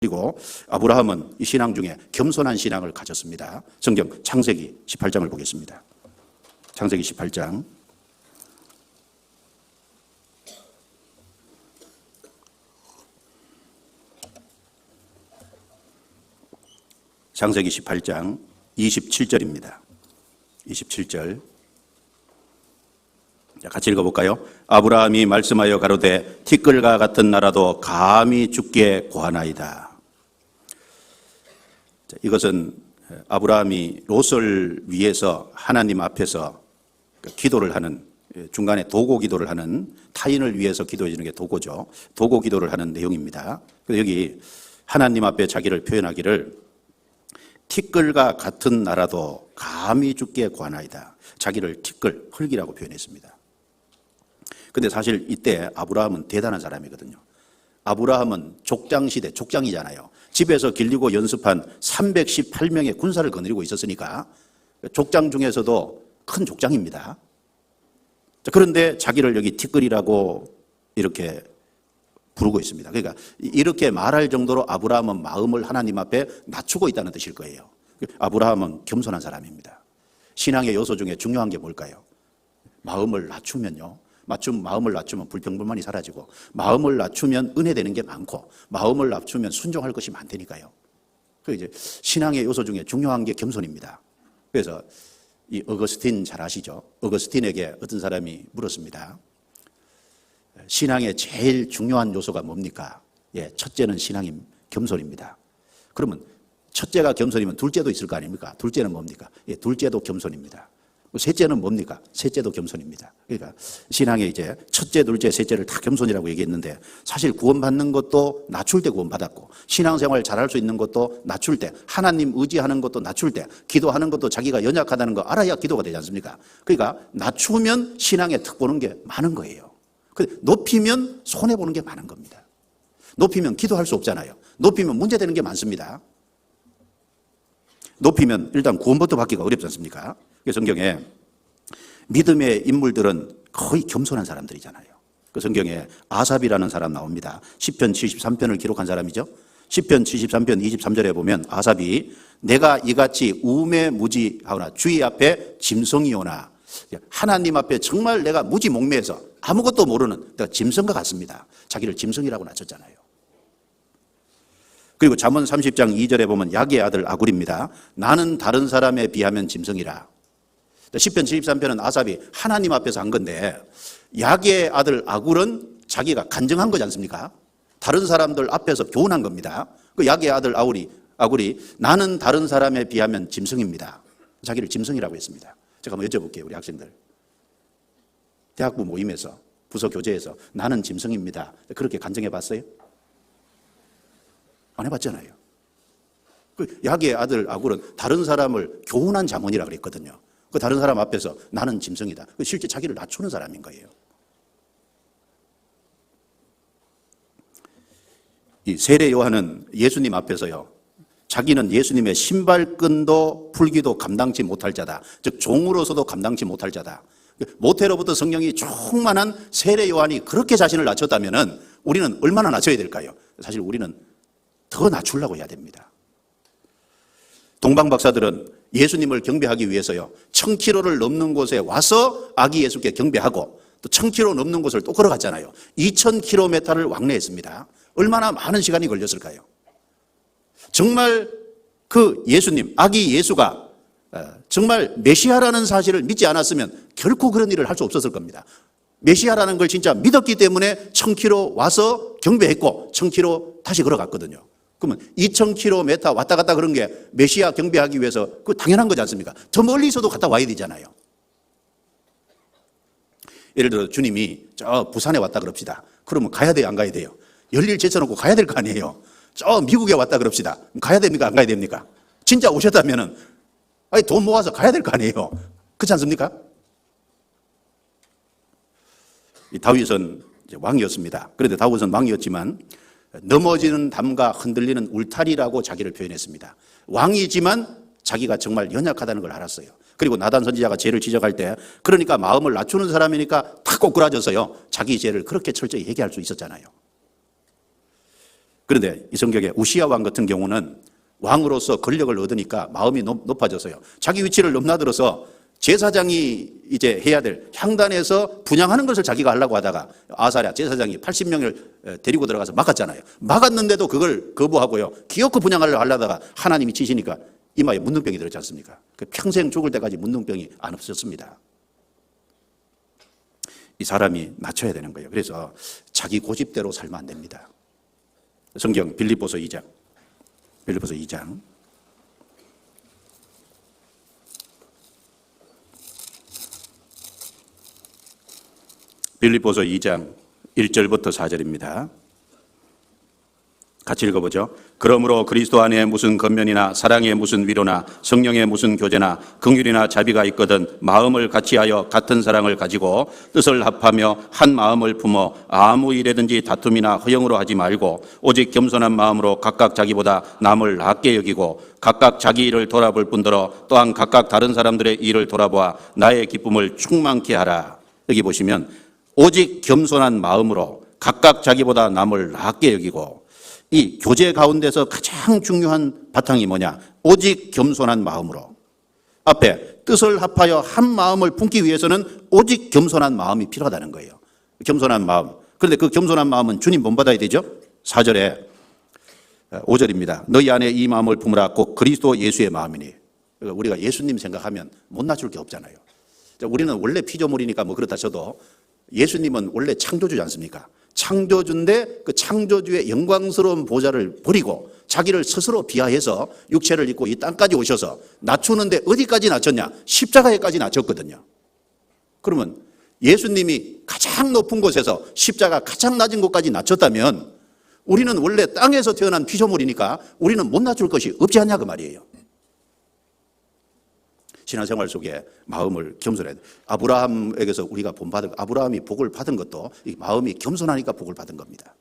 그리고 아브라함은 이 신앙 중에 겸손한 신앙을 가졌습니다. 성경 창세기 18장을 보겠습니다. 창세기 18장. 창세기 18장 27절입니다. 27절. 같이 읽어볼까요? 아브라함이 말씀하여 가로되 티끌과 같은 나라도 감히 죽게 고하나이다. 이것은 아브라함이 롯을 위해서 하나님 앞에서 기도를 하는, 중간에 도고 기도를 하는, 타인을 위해서 기도해 주는 게 도고죠. 도고 기도를 하는 내용입니다. 여기 하나님 앞에 자기를 표현하기를 티끌과 같은 나라도 감히 죽게 구하나이다. 자기를 티끌, 흙이라고 표현했습니다. 근데 사실 이때 아브라함은 대단한 사람이거든요. 아브라함은 족장시대, 족장이잖아요. 집에서 길리고 연습한 318명의 군사를 거느리고 있었으니까 족장 중에서도 큰 족장입니다. 그런데 자기를 여기 티끌이라고 이렇게 부르고 있습니다. 그러니까 이렇게 말할 정도로 아브라함은 마음을 하나님 앞에 낮추고 있다는 뜻일 거예요. 아브라함은 겸손한 사람입니다. 신앙의 요소 중에 중요한 게 뭘까요? 마음을 낮추면요. 마음을 낮추면 불평불만이 사라지고, 마음을 낮추면 은혜 되는 게 많고, 마음을 낮추면 순종할 것이 많다니까요. 이제 신앙의 요소 중에 중요한 게 겸손입니다. 그래서 이 어거스틴 잘 아시죠? 어거스틴에게 어떤 사람이 물었습니다. 신앙의 제일 중요한 요소가 뭡니까? 첫째는 신앙인 겸손입니다. 그러면 첫째가 겸손이면 둘째도 있을 거 아닙니까? 둘째는 뭡니까? 둘째도 겸손입니다. 셋째는 뭡니까? 셋째도 겸손입니다. 그러니까 신앙에 이제 첫째, 둘째, 셋째를 다 겸손이라고 얘기했는데, 사실 구원받는 것도 낮출 때 구원받았고, 신앙생활 잘할 수 있는 것도 낮출 때, 하나님 의지하는 것도 낮출 때, 기도하는 것도 자기가 연약하다는 거 알아야 기도가 되지 않습니까? 그러니까 낮추면 신앙에 득 보는 게 많은 거예요. 높이면 손해보는 게 많은 겁니다. 높이면 기도할 수 없잖아요. 높이면 문제되는 게 많습니다. 높이면 일단 구원부터 받기가 어렵지 않습니까? 성경에 믿음의 인물들은 거의 겸손한 사람들이잖아요. 그 성경에 아삽이라는 사람 나옵니다. 시편 73편을 기록한 사람이죠. 시편 73편 23절에 보면 아삽이 내가 이같이 우매무지하오나 주의 앞에 짐승이오나, 하나님 앞에 정말 내가 무지몽매해서 아무것도 모르는 내가 짐승과 같습니다. 자기를 짐승이라고 낮췄잖아요. 그리고 잠언 30장 2절에 보면 야게의 아들 아굴입니다. 나는 다른 사람에 비하면 짐승이라. 시편 73편은 아삽이 하나님 앞에서 한 건데, 야게의 아들 아굴은 자기가 간증한 거지 않습니까? 다른 사람들 앞에서 교훈한 겁니다. 그 야게의 아들 아굴이 나는 다른 사람에 비하면 짐승입니다. 자기를 짐승이라고 했습니다. 제가 한번 여쭤볼게요, 우리 학생들. 대학부 모임에서, 부서 교제에서 나는 짐승입니다. 그렇게 간증해 봤어요? 안 해봤잖아요. 그 야게의 아들 아굴은 다른 사람을 교훈한 자문이라고 그랬거든요. 그 다른 사람 앞에서 나는 짐승이다. 실제 자기를 낮추는 사람인 거예요. 이 세례 요한은 예수님 앞에서요, 자기는 예수님의 신발끈도 풀기도 감당치 못할 자다. 즉 종으로서도 감당치 못할 자다. 모태로부터 성령이 충만한 세례 요한이 그렇게 자신을 낮췄다면 우리는 얼마나 낮춰야 될까요? 사실 우리는 더 낮추려고 해야 됩니다. 동방 박사들은 예수님을 경배하기 위해서요, 1000km를 넘는 곳에 와서 아기 예수께 경배하고, 또 1000km 넘는 곳을 또 걸어갔잖아요. 2000km를 왕래했습니다. 얼마나 많은 시간이 걸렸을까요? 정말 그 예수님, 아기 예수가 정말 메시아라는 사실을 믿지 않았으면 결코 그런 일을 할 수 없었을 겁니다. 메시아라는 걸 진짜 믿었기 때문에 1000km 와서 경배했고 1000km 다시 걸어갔거든요. 그러면 2000km 왔다 갔다 그런 게 메시아 경배하기 위해서 그 당연한 거지 않습니까? 더 멀리서도 갔다 와야 되잖아요. 예를 들어 주님이 저 부산에 왔다 그럽시다. 그러면 가야 돼요, 안 가야 돼요? 열일 제쳐놓고 가야 될 거 아니에요. 저 미국에 왔다 그럽시다. 가야 됩니까, 안 가야 됩니까? 진짜 오셨다면은 돈 모아서 가야 될 거 아니에요. 그렇지 않습니까? 이 다윗은 이제 왕이었습니다. 그런데 다윗은 왕이었지만 넘어지는 담과 흔들리는 울타리라고 자기를 표현했습니다. 왕이지만 자기가 정말 연약하다는 걸 알았어요. 그리고 나단 선지자가 죄를 지적할 때, 그러니까 마음을 낮추는 사람이니까 탁 꼬꾸라져서요, 자기 죄를 그렇게 철저히 얘기할 수 있었잖아요. 그런데 이 성경에 우시야 왕 같은 경우는 왕으로서 권력을 얻으니까 마음이 높아져서요. 자기 위치를 넘나들어서 제사장이 이제 해야 될 향단에서 분향하는 것을 자기가 하려고 하다가 아사랴 제사장이 80명을 데리고 들어가서 막았잖아요. 막았는데도 그걸 거부하고요. 기어코 분향하려고 하다가 하나님이 치시니까 이마에 문둥병이 들었지 않습니까? 평생 죽을 때까지 문둥병이 안 없었습니다. 이 사람이 맞춰야 되는 거예요. 그래서 자기 고집대로 살면 안 됩니다. 성경 빌립보서 2장. 빌립보서 2장 1절부터 4절입니다. 같이 읽어보죠. 그러므로 그리스도 안에 무슨 겉면이나 사랑의 무슨 위로나 성령의 무슨 교제나 긍휼이나 자비가 있거든 마음을 같이하여 같은 사랑을 가지고 뜻을 합하며 한 마음을 품어 아무 일에든지 다툼이나 허영으로 하지 말고 오직 겸손한 마음으로 각각 자기보다 남을 낫게 여기고 각각 자기 일을 돌아볼 뿐더러 또한 각각 다른 사람들의 일을 돌아보아 나의 기쁨을 충만케 하라. 여기 보시면 오직 겸손한 마음으로 각각 자기보다 남을 낫게 여기고, 이 교제 가운데서 가장 중요한 바탕이 뭐냐? 오직 겸손한 마음으로. 앞에 뜻을 합하여 한 마음을 품기 위해서는 오직 겸손한 마음이 필요하다는 거예요. 겸손한 마음. 그런데 그 겸손한 마음은 주님 본받아야 되죠? 4절에 5절입니다. 너희 안에 이 마음을 품으라 곧 그리스도 예수의 마음이니. 우리가 예수님 생각하면 못 낮출 게 없잖아요. 우리는 원래 피조물이니까 뭐 그렇다 쳐도 예수님은 원래 창조주지 않습니까? 창조주인데 그 창조주의 영광스러운 보좌를 버리고 자기를 스스로 비하해서 육체를 입고 이 땅까지 오셔서 낮추는데 어디까지 낮췄냐? 십자가에까지 낮췄거든요. 그러면 예수님이 가장 높은 곳에서 십자가 가장 낮은 곳까지 낮췄다면 우리는 원래 땅에서 태어난 피조물이니까 우리는 못 낮출 것이 없지 않냐 그 말이에요. 신앙생활 속에 마음을 겸손해야 돼. 아브라함에게서 우리가 본받은, 아브라함이 복을 받은 것도 이 마음이 겸손하니까 복을 받은 겁니다.